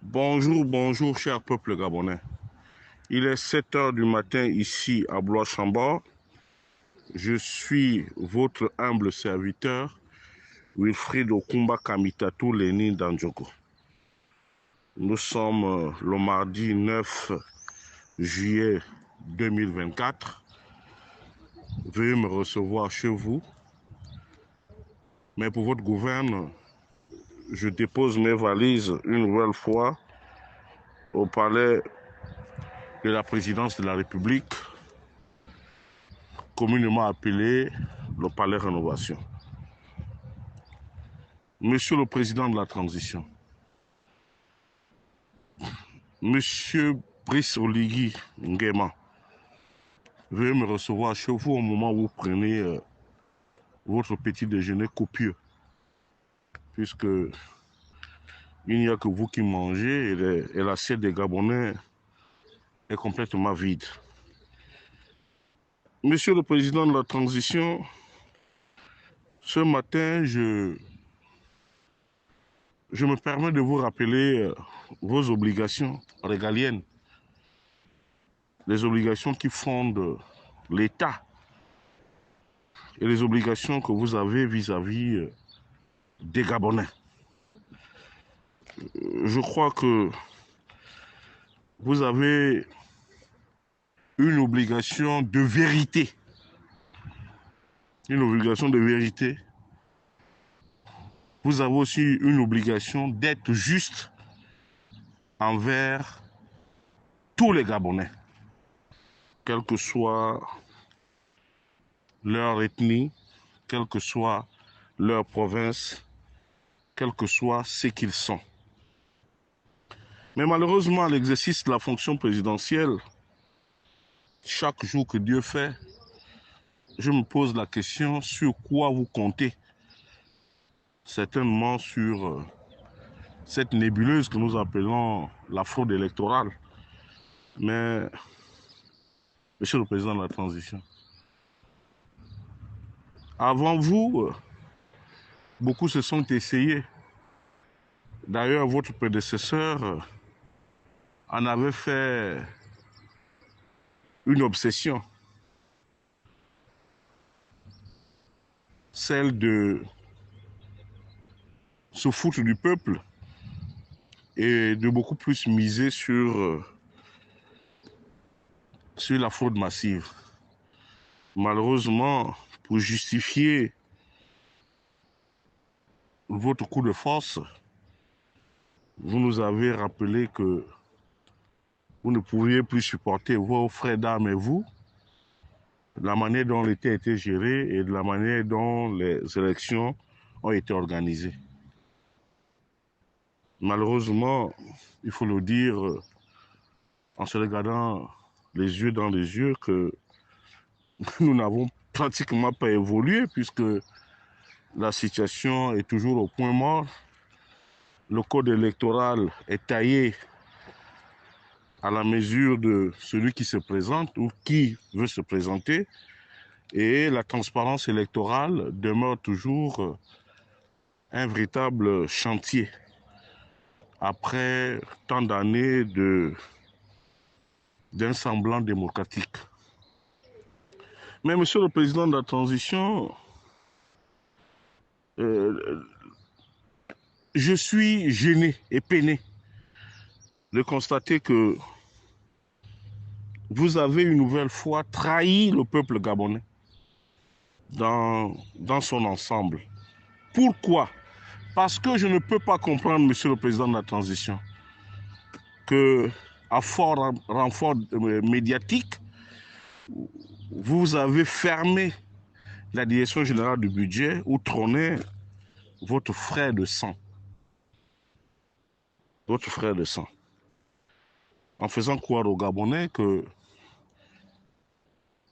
Bonjour, bonjour, cher peuple gabonais. Il est 7 heures du matin ici à Blois-Chambord. Je suis votre humble serviteur, Wilfried Okumba Kamitatou Lénine Dandjoko. Nous sommes le mardi 9 juillet 2024. Veuillez me recevoir chez vous. Mais pour votre gouverne, je dépose mes valises une nouvelle fois au palais de la présidence de la République, communément appelé le palais Rénovation. Monsieur le Président de la Transition, Monsieur Brice Oligui Nguema, veuillez me recevoir chez vous au moment où vous prenez votre petit déjeuner copieux, puisque il n'y a que vous qui mangez et l'assiette des Gabonais est complètement vide. Monsieur le Président de la Transition, ce matin, je me permets de vous rappeler vos obligations régaliennes, les obligations qui fondent l'État et les obligations que vous avez vis-à-vis des Gabonais. Je crois que vous avez une obligation de vérité. Une obligation de vérité. Vous avez aussi une obligation d'être juste envers tous les Gabonais, quelle que soit leur ethnie, quelle que soit leur province, quel que soit ce qu'ils sont. Mais malheureusement, à l'exercice de la fonction présidentielle, chaque jour que Dieu fait, je me pose la question sur quoi vous comptez. Certainement sur cette nébuleuse que nous appelons la fraude électorale. Mais, Monsieur le Président de la Transition, avant vous, beaucoup se sont essayés. D'ailleurs, votre prédécesseur en avait fait une obsession, celle de se foutre du peuple et de beaucoup plus miser sur la fraude massive. Malheureusement, pour justifier votre coup de force, vous nous avez rappelé que vous ne pouviez plus supporter vos frères d'armes et vous, la manière dont l'État a été géré et de la manière dont les élections ont été organisées. Malheureusement, il faut le dire en se regardant les yeux dans les yeux que nous n'avons pratiquement pas évolué puisque la situation est toujours au point mort. Le code électoral est taillé à la mesure de celui qui se présente ou qui veut se présenter. Et la transparence électorale demeure toujours un véritable chantier après tant d'années d'un semblant démocratique. Mais Monsieur le Président de la Transition, je suis gêné et peiné de constater que vous avez une nouvelle fois trahi le peuple gabonais dans son ensemble. Pourquoi? Parce que je ne peux pas comprendre, Monsieur le Président de la Transition, que à fort renfort médiatique, vous avez fermé la direction générale du budget où trônait votre frère de sang. Votre frère de sang. En faisant croire aux Gabonais que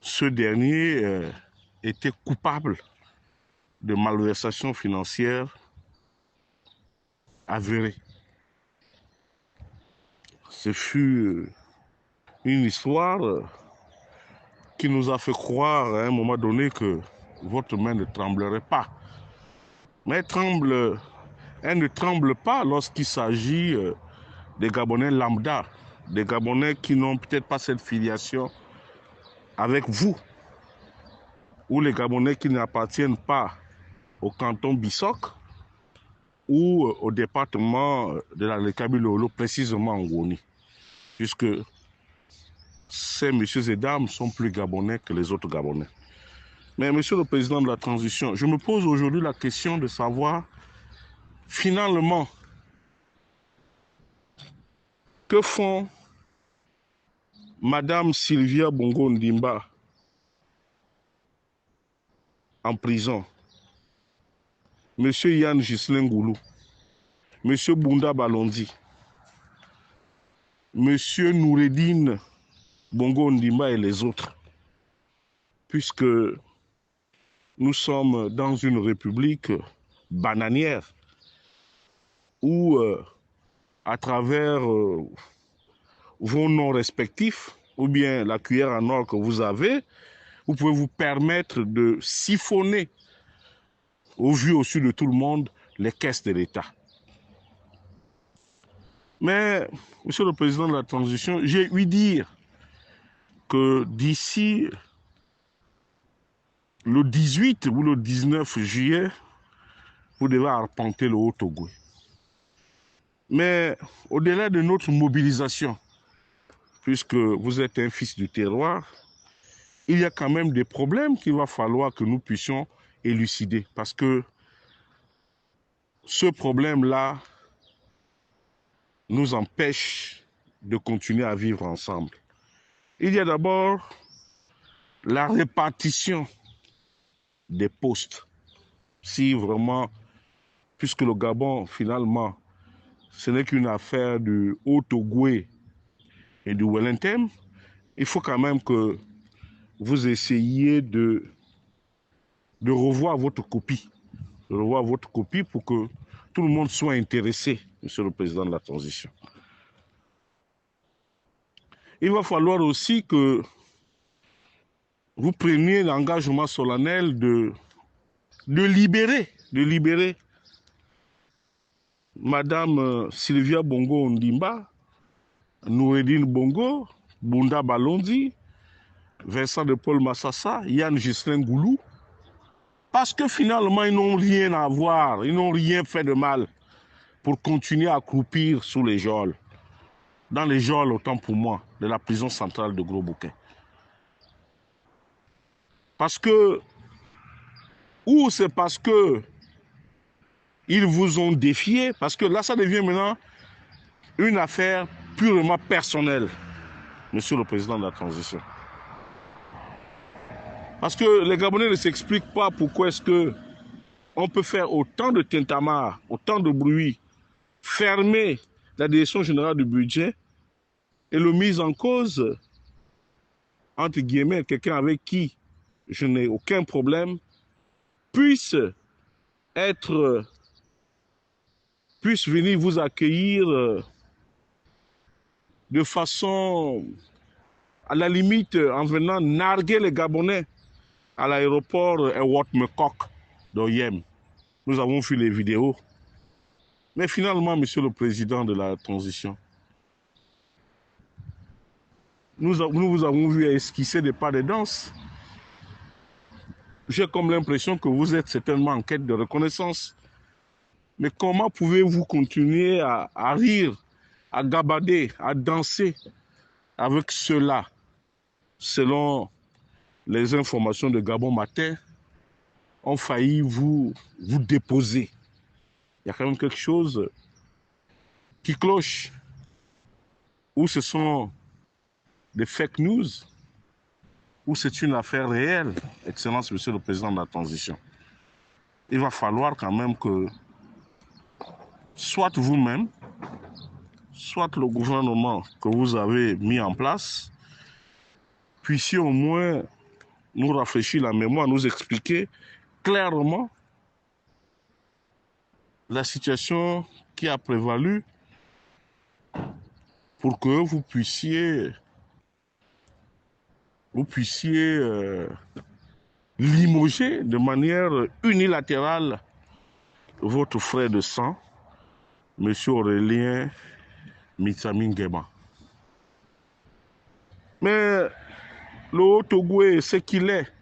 ce dernier était coupable de malversation financière avérée. Ce fut une histoire qui nous a fait croire à un moment donné que votre main ne tremblerait pas. Mais elle ne tremble pas lorsqu'il s'agit des Gabonais lambda, des Gabonais qui n'ont peut-être pas cette filiation avec vous, ou les Gabonais qui n'appartiennent pas au canton Bissok ou au département de la Kabylie, précisément en Ngoni, puisque ces messieurs et dames sont plus Gabonais que les autres Gabonais. Mais monsieur le président de la transition, je me pose aujourd'hui la question de savoir, finalement, que font Madame Sylvia Bongo Ndimba en prison, monsieur Yann Ghislain Goulou, monsieur Bounda Balondi, monsieur Noureddine Bongo Ndimba et les autres, puisque nous sommes dans une république bananière où, à travers vos noms respectifs, ou bien la cuillère en or que vous avez, vous pouvez vous permettre de siphonner, au vu au su de tout le monde, les caisses de l'État. Mais, monsieur le président de la transition, j'ai ouï dire que d'ici le 18 ou le 19 juillet, vous devez arpenter le Haut-Ogooué. Mais au-delà de notre mobilisation, puisque vous êtes un fils du terroir, il y a quand même des problèmes qu'il va falloir que nous puissions élucider. Parce que ce problème-là nous empêche de continuer à vivre ensemble. Il y a d'abord la répartition des postes. Si vraiment, puisque le Gabon, finalement, ce n'est qu'une affaire du Haut-Ogooué et du Wellington, il faut quand même que vous essayiez de revoir votre copie. De revoir votre copie pour que tout le monde soit intéressé, monsieur le président de la transition. Il va falloir aussi que vous preniez l'engagement solennel de libérer Madame Sylvia Bongo Ndimba, Noureddine Bongo, Bounda Balondi, Vincent de Paul Massassa, Yann Ghislain Goulou, parce que finalement, ils n'ont rien à voir, ils n'ont rien fait de mal pour continuer à croupir sous les geôles. Dans les geôles, autant pour moi, de la prison centrale de Gros-Bouquet. Parce que, ou c'est parce que ils vous ont défié, parce que là, ça devient maintenant une affaire purement personnelle, monsieur le président de la transition. Parce que les Gabonais ne s'expliquent pas pourquoi est-ce qu'on peut faire autant de tintamarre, autant de bruit, fermer la direction générale du budget et le mise en cause, entre guillemets, quelqu'un avec qui je n'ai aucun problème, puisse venir vous accueillir de façon, à la limite, en venant narguer les Gabonais à l'aéroport Ewot Mekok d'Oyem. Nous avons vu les vidéos. Mais finalement, monsieur le président de la transition, nous vous avons vu esquisser des pas de danse. J'ai comme l'impression que vous êtes certainement en quête de reconnaissance. Mais comment pouvez-vous continuer à rire, à gabader, à danser avec ceux-là, selon les informations de Gabon Matin, ont failli vous déposer? Il y a quand même quelque chose qui cloche. Ou ce sont des fake news, ou c'est une affaire réelle, Excellence, monsieur le président de la transition. Il va falloir quand même que soit vous-même, soit le gouvernement que vous avez mis en place, puissiez au moins nous rafraîchir la mémoire, nous expliquer clairement la situation qui a prévalu pour que vous puissiez limoger de manière unilatérale votre frère de sang, M. Aurélien Mitsamingema. Mais le Haut-Togo, c'est qu'il est.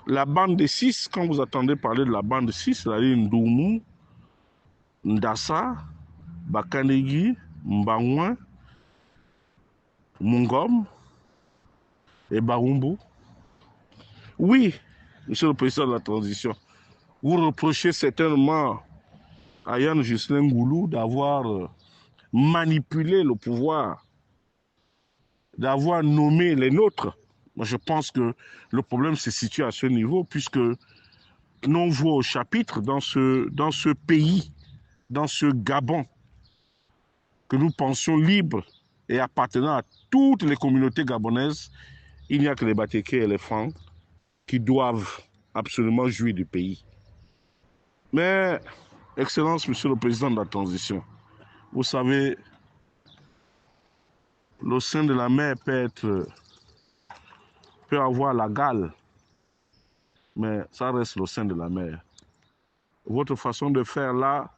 La bande de 6, quand vous attendez parler de la bande de 6, c'est-à-dire Ndoumou, Ndassa, Bakanegi, Mbangouin, Mungom et Barumbu. Oui, Monsieur le Président de la Transition, vous reprochez certainement à Yann Ghislain Ngoulou d'avoir manipulé le pouvoir, d'avoir nommé les nôtres. Moi, je pense que le problème se situe à ce niveau, puisque l'on voit au chapitre dans ce pays, dans ce Gabon, que nous pensions libre et appartenant à toutes les communautés gabonaises, il n'y a que les Batékés et les Francs qui doivent absolument jouir du pays. Mais, Excellence, Monsieur le Président de la Transition, vous savez, le sein de la mer peut avoir la gale, mais ça reste le sein de la mer. Votre façon de faire là,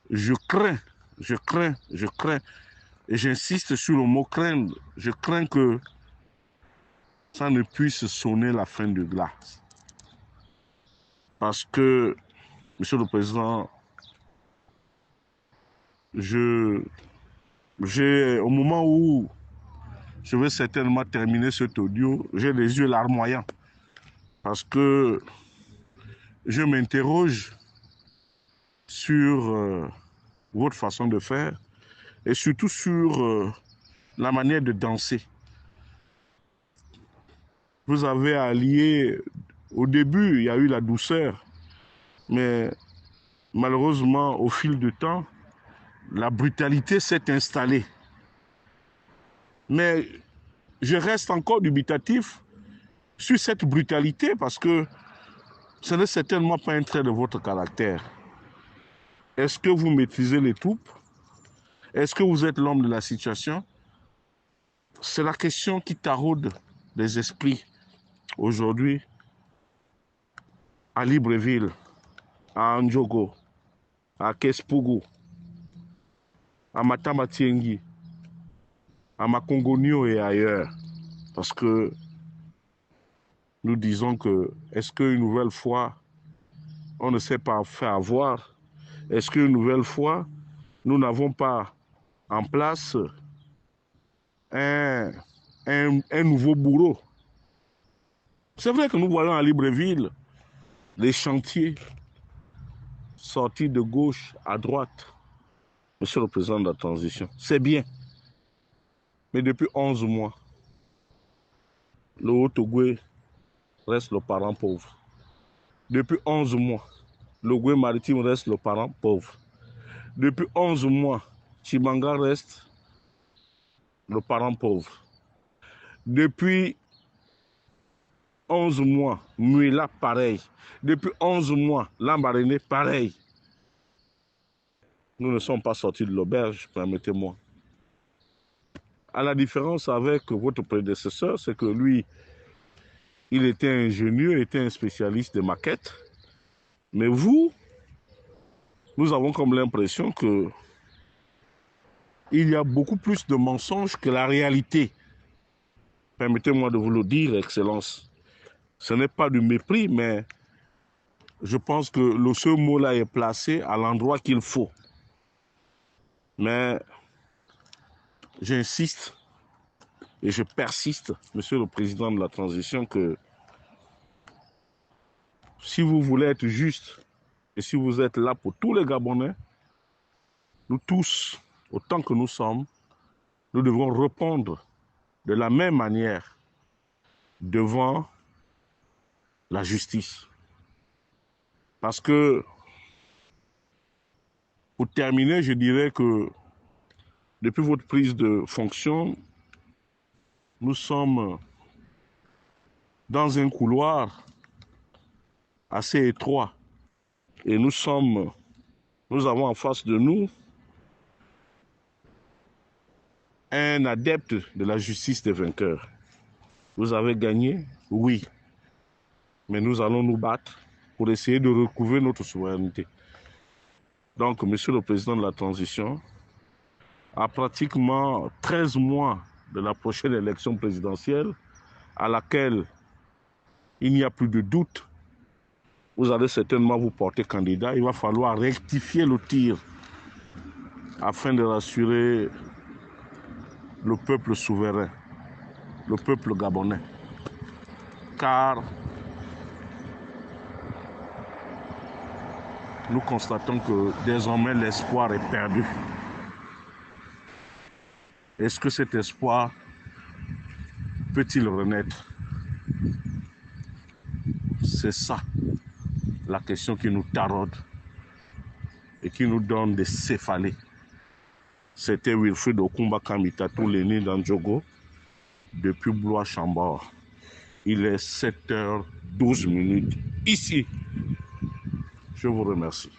je crains, et j'insiste sur le mot craindre, je crains que ça ne puisse sonner la fin de glace. Parce que, Monsieur le Président, au moment où je vais certainement terminer cet audio, j'ai les yeux larmoyants. Parce que je m'interroge sur votre façon de faire et surtout sur la manière de danser. Vous avez allié, au début, il y a eu la douceur, mais malheureusement, au fil du temps, la brutalité s'est installée. Mais je reste encore dubitatif sur cette brutalité parce que ce n'est certainement pas un trait de votre caractère. Est-ce que vous maîtrisez les troupes? Est-ce que vous êtes l'homme de la situation? C'est la question qui taraude les esprits aujourd'hui à Libreville, à Ndjogo, à Kespougou, à Matamatiengi, à Makongonio et ailleurs. Parce que nous disons que, est-ce qu'une nouvelle fois, on ne s'est pas fait avoir? Est-ce qu'une nouvelle fois, nous n'avons pas en place un nouveau bourreau? C'est vrai que nous voyons à Libreville les chantiers sortis de gauche à droite. Monsieur le Président de la Transition, c'est bien. Mais depuis 11 mois, le Haut-Togo reste le parent pauvre. Depuis 11 mois, le Goué maritime reste le parent pauvre. Depuis 11 mois, Chimanga reste le parent pauvre. Depuis 11 mois, Muila, pareil. Depuis 11 mois, Lambaréné, pareil. Nous ne sommes pas sortis de l'auberge, permettez-moi. À la différence avec votre prédécesseur, c'est que lui, il était ingénieux, il était un spécialiste de maquettes. Mais vous, nous avons comme l'impression que il y a beaucoup plus de mensonges que la réalité. Permettez-moi de vous le dire, Excellence. Ce n'est pas du mépris, mais je pense que ce mot-là est placé à l'endroit qu'il faut. Mais j'insiste et je persiste, Monsieur le Président de la Transition, que si vous voulez être juste et si vous êtes là pour tous les Gabonais, nous tous, autant que nous sommes, nous devons répondre de la même manière devant la justice. Parce que, pour terminer, je dirais que depuis votre prise de fonction, nous sommes dans un couloir assez étroit et nous avons en face de nous un adepte de la justice des vainqueurs. Vous avez gagné? Oui. Mais nous allons nous battre pour essayer de recouvrer notre souveraineté. Donc, Monsieur le Président de la Transition, à pratiquement 13 mois de la prochaine élection présidentielle, à laquelle il n'y a plus de doute, vous allez certainement vous porter candidat. Il va falloir rectifier le tir afin de rassurer le peuple souverain, le peuple gabonais. Car nous constatons que désormais l'espoir est perdu. Est-ce que cet espoir peut-il renaître? C'est ça la question qui nous taraude et qui nous donne des céphalées. C'était Wilfried Okumba Kamitatou, l'aîné d'Andjogo, depuis Blois-Chambord. Il est 7h12 ici. Je vous remercie.